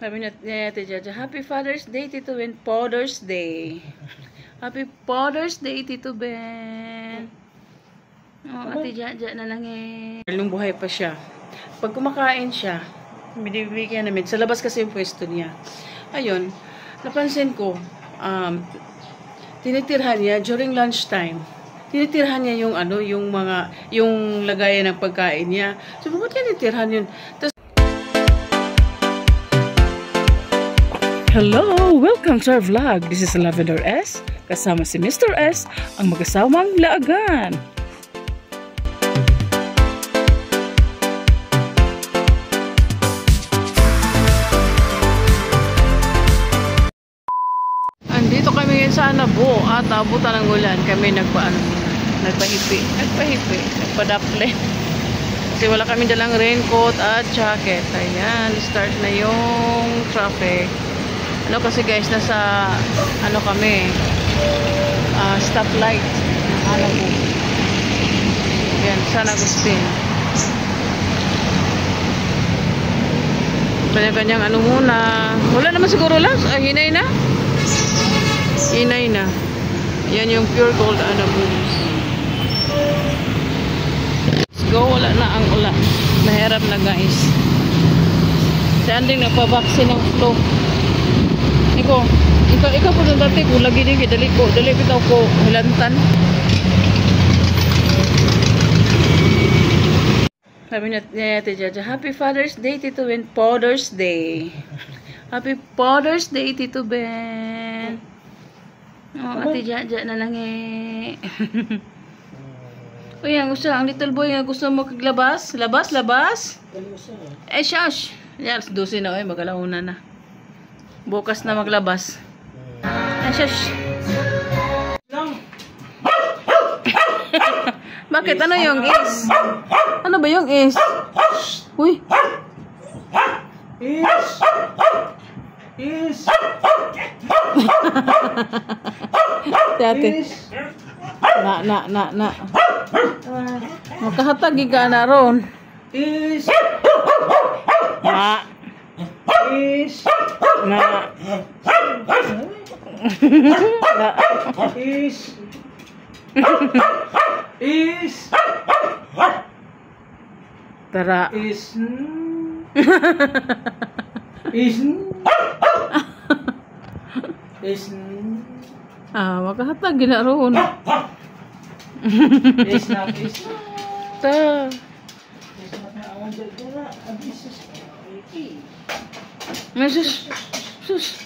Sabi niya, Ate Jaja, Happy Father's Day, Tito Ben. Father's Day. Happy Father's Day, Tito Ben. Oh, Ate Jaja na lang eh. Nung buhay pa siya. Pag kumakain siya, binibigyan namin. Sa labas kasi yung pwesto niya. Ayun, napansin ko, tinitirhan niya during lunchtime. Tinitirhan niya yung ano, yung lagayan ng pagkain niya. So, bakit tinitirhan yun? Tapos, hello! Welcome to our vlog. This is Lavender S. Kasama si Mr. S, ang mag-asawang laagan. Andito kami ngayon sa Anabo at abutan ng ulan. Kami nagpahipi, nagpadaple. Kasi wala kami dalang raincoat at jacket. Ayan, start na yung traffic. Ano kasi guys, nasa kami stoplight Anabo. Yan, San Agustin. Kanya-kanyang muna. Wala naman siguro lang. Hinay na. Hinay na. Yan yung pure gold Anabo. Let's go. Wala na ang ulan. Mahirap na guys. Si Anding nagpabaksin ng flu. Ikaw po nung dati ko lagi din dali bitaw ko hilantan. Sabi niya, Ate Jaja, Happy Father's Day, Tito Ben. Father's Day. Happy Father's Day, Tito Ben. Oh, Ate Jaja na lang eh. Uy, ang little boy ang gusto mo kaglabas. Labas. Eh, shush. Yan, 12 na magalauna na. Bukas na maglabas. Ay, shush. Bakit? Ano yung is? Ano ba yung is? Uy. Is. Dati. Na. Makahatag ka na ron. Is. Na. Is. Na. Is. Is. Tara. Is. Is. Is. Makahatag na ron. Is na. Ta. Sus. Sus.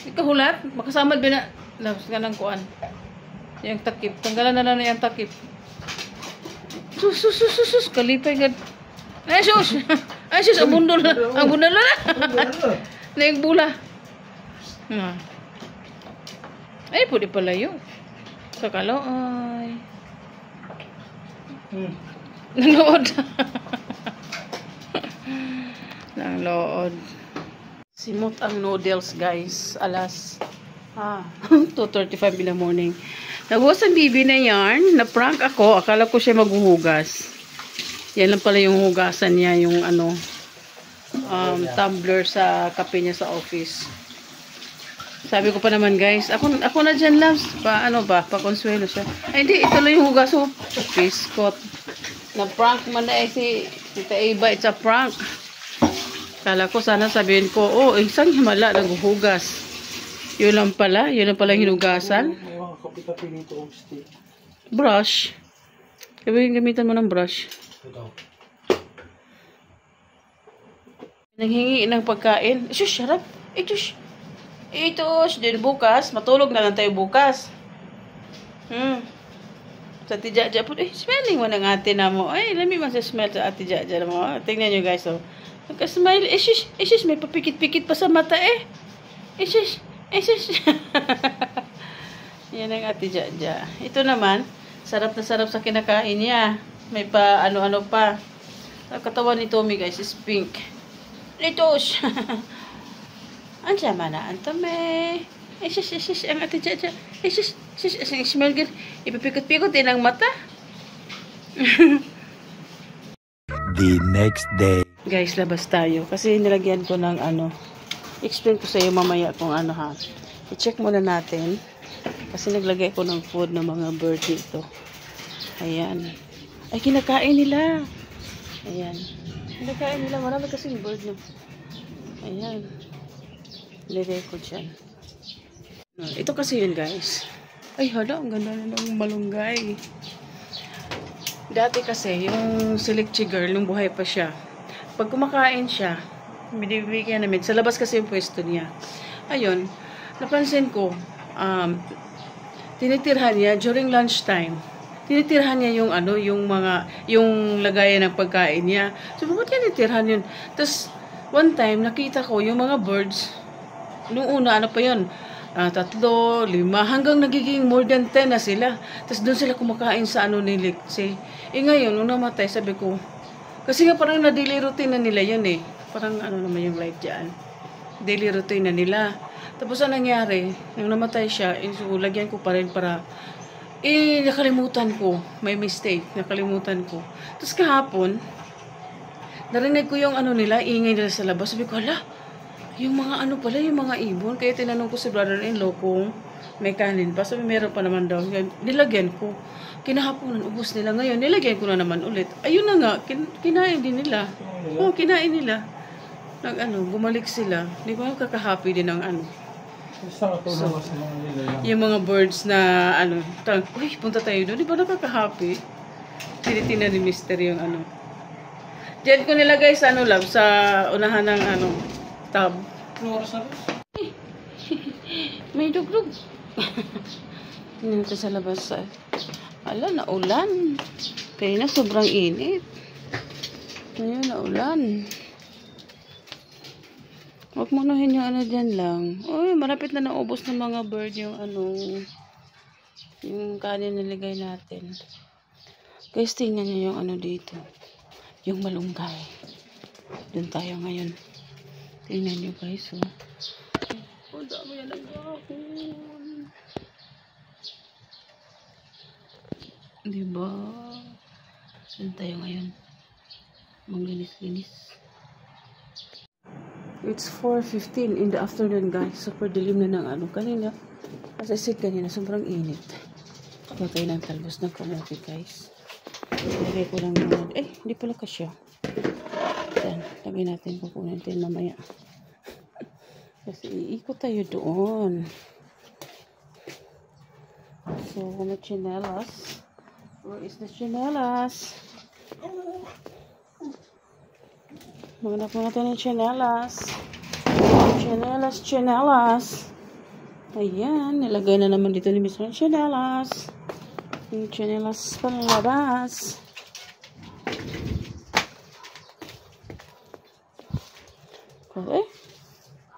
Ikahulat? Makasamad ba na? Labas ka ng kuan. Yung takip. Tanggalan na lang yung takip. Sus. Kalipay ka. Ay, sus. Ang bundol na. Na yung bula. Ay, pwede pala yun. Kakalo, ay. Nanood. Nanood. Simot ang noodles, guys. Alas 2:35 in the morning. Naghugas ang bibi na yarn. Na-prank ako. Akala ko siya maghuhugas. Yan lang pala yung hugasan niya. Yung tumbler sa kape niya sa office. Sabi ko pa naman guys, ako na dyan lang, pa-consuelo siya. Ay hindi, ito lang yung hugas ko. Biscuit. Na-prank man na si Tita Eva, it's a prank. Kala ko sana sabihin ko, isang himala, naghuhugas. Yun lang pala yung hinugasan. Brush. Gamitan mo ng brush. Nanghingi ng pagkain. Shush, shut up. Ito, din bukas. Matulog na lang tayo bukas. Sa Ate Jaja po. Smelling mo ng ate na mo. Ay, lami man sa smell sa Ate Jaja na mo. Tingnan nyo guys. Nagka-smile. May papikit-pikit pa sa mata eh. Yan ang Ate Jaja. Ito naman, sarap na sarap sa kinakain niya. May pa ano-ano pa. Ang katawan ni Tommy guys is pink. Ito. Ang sama na, antame. Ang Ate Jaja. Smell good. Ipipikot-pikot din ang mata. The next day. Guys, labas tayo. Kasi nilagyan ko ng ano. Explain ko sa iyo mamaya kung ano ha. I-check muna natin. Kasi naglagay ko ng food ng mga bird dito. Ayan. Ay, kinakain nila. Ayan. Kinakain nila. Marami kasing bird na. Ayan. Nilagay ko dyan. Ito kasi yun, guys. Ay, hala. Ang ganda na ng malunggay. Dati kasi, yung Silikchi girl, nung buhay pa siya, pag kumakain siya, binibigyan namin. Sa labas kasi yung pwesto niya. Ayun, napansin ko, tinitirhan niya during lunchtime. Tinitirhan niya yung ano, yung lagayan ng pagkain niya. So, bakit niya tinitirhan yun? Tapos, one time, nakita ko yung mga birds, nung una, ano pa yun, 3, 5, hanggang nagiging more than 10 na sila. Tapos doon sila kumakain sa ano ni Lexi. Ngayon, nung namatay, sabi ko, kasi nga parang na-daily routine na nila yun eh. Parang ano naman yung life dyan. Daily routine na nila. Tapos ang nangyari, nung namatay siya, so, lagyan ko pa rin para, nakalimutan ko. May mistake, nakalimutan ko. Tapos kahapon, narinig ko yung ano nila, ingay nila sa labas. Sabi ko, hala, yung mga ano pala, yung mga ibon. Kaya tinanong ko si brother-in-law kung may kanin pa. Sabi, meron pa naman daw. Nilagyan ko. Kinahaponan, ubos nila. Ngayon, nilagyan ko na naman ulit. Ayun na nga, kinain din nila. Oo, kinain nila. Gumalik sila. Di ba, kakahappy din ng ano. So, yung mga birds na, uy, punta tayo doon. Di ba, nakakahappy? Tinitingnan ni Mister yung ano. Diyan ko nilagay sa love, sa unahan ng tab. May dugrog. Tingnan natin sa labas. Ala, naulan. Kaya na sobrang init. Ngayon, naulan. Huwag mo nuhin yung dyan lang. Uy, marapit na naubos ng mga bird yung yung kanin niligay natin. Guys, tingnan nyo yung dito. Yung malunggay. Doon tayo ngayon. Tingnan nyo guys, oh. Ang dami yan nag-ahon. Diba? Doon tayo ngayon. Manglinis-linis. It's 4:15 in the afternoon, guys. Super dilim na ng kanina. As I said kanina, sobrang init. Kuha tayo ng talbos ng kamote, guys. Lagay ko lang naman. Hindi pala kasya. Yan, lagay natin, kukunin natin mamaya. Kasi iikot tayo doon. So, may chinelas. Where is the chinelas? Maghanap mo natin ng chinelas. Chinelas. Ayan, nilagay na naman dito ni Mr. Chinelas. Yung chinelas panlabas.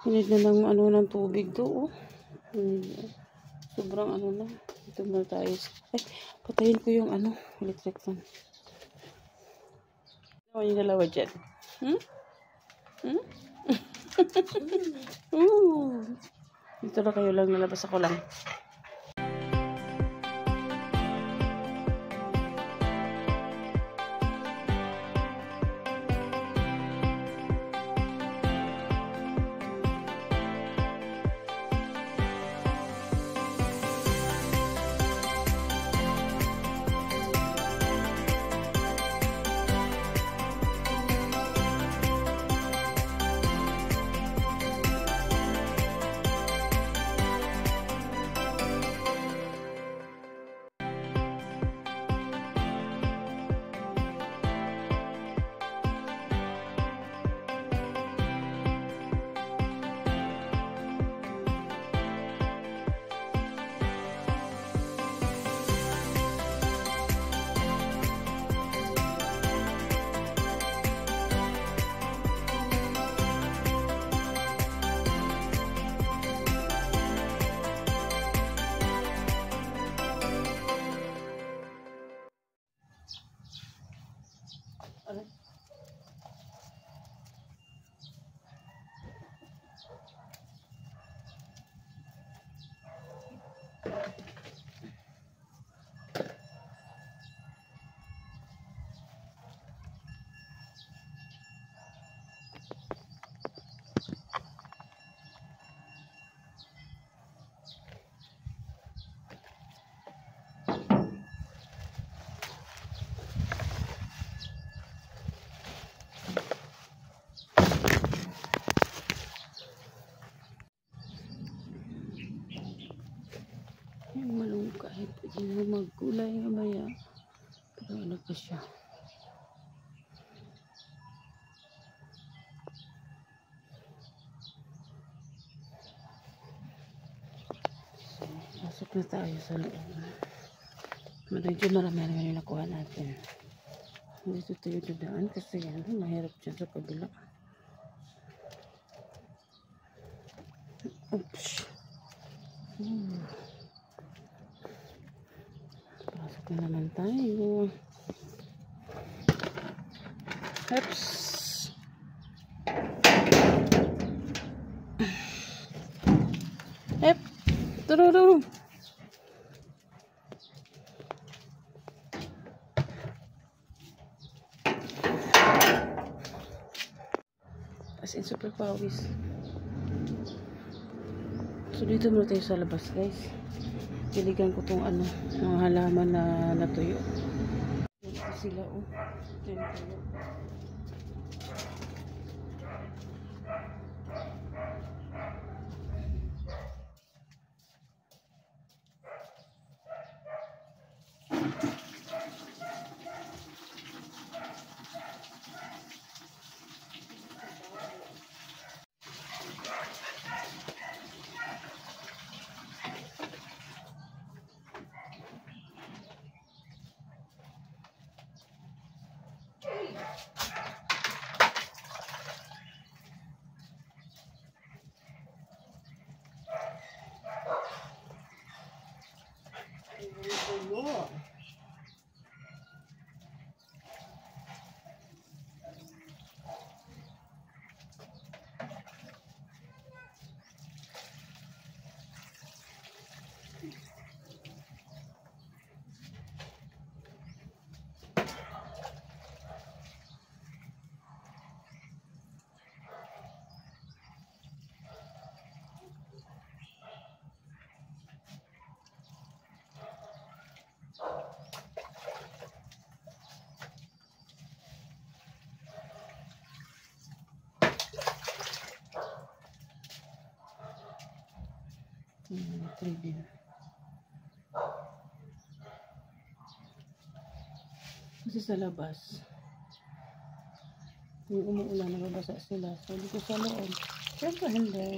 Hinid na ng tubig to, oh. Sobrang na. Ito na tayo. Patayin ko yung electric fan. Ano yung dalawa dyan? Dito na kayo lang, nalabas ako lang. kaya. Pero ano pa siya. So, pasok na tayo sa loob. Medyo marami na nakuha natin. Dito tayo dadaan kasi yan, mahirap dyan sa kabila. Oops. Pasok na naman tayo. Oops. Ep. Tururu. As in super pawis. So dito muna tayo sa labas, guys. Piligan ko tong ano, mga halaman na natuyo. Ito sila, oh. Ito yung tuyo. Trivia. Kasi sa labas, yung umuulan, nababasa sila. So, dito sa loob, syempre hindi.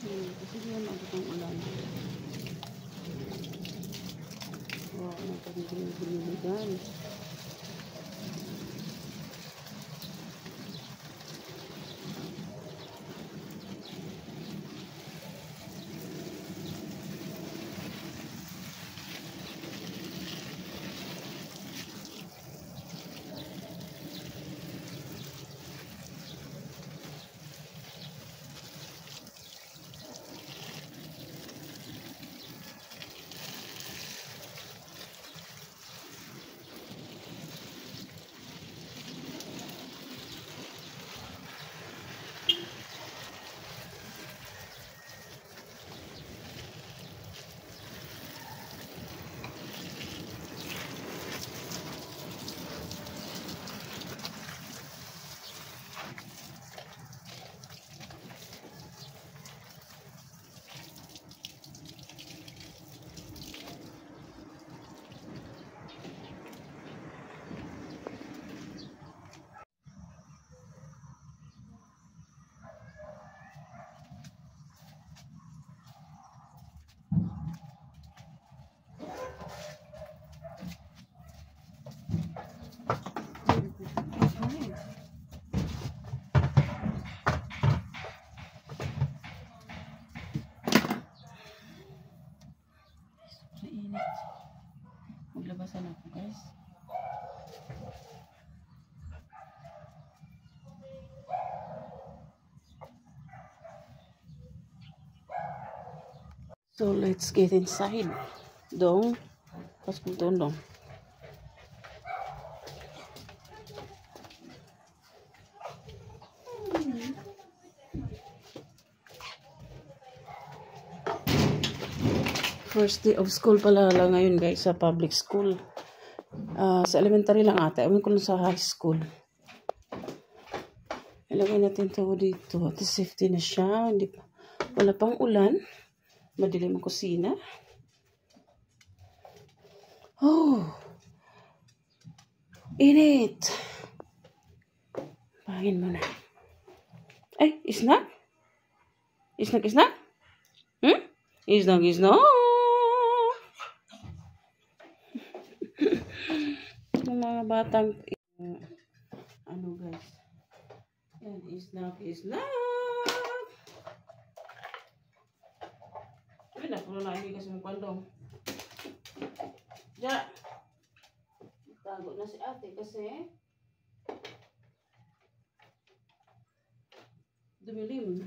Kasi yun ang itong ulan. Wow, ang pagiging-ginigan. Maglabasan ako, guys. So let's get inside. Dong, pas kung dong. First day of school pala lang ngayon, guys, sa public school. Sa elementary lang ata. Ewan ko lang sa high school. Ilagay natin ito dito. At safety na siya. Hindi pa. Wala pang ulan. Madilim ang kusina. Oh! Init! Pahingin mo na. Ay, isnak? Isnak, isnak? Isnak, isnak! Yung mga batang ano, guys. Yan, isnak, isnak! Ay, nakulo na hindi kasi mong kwandong. Diyan! Tago na si ate kasi dumilim.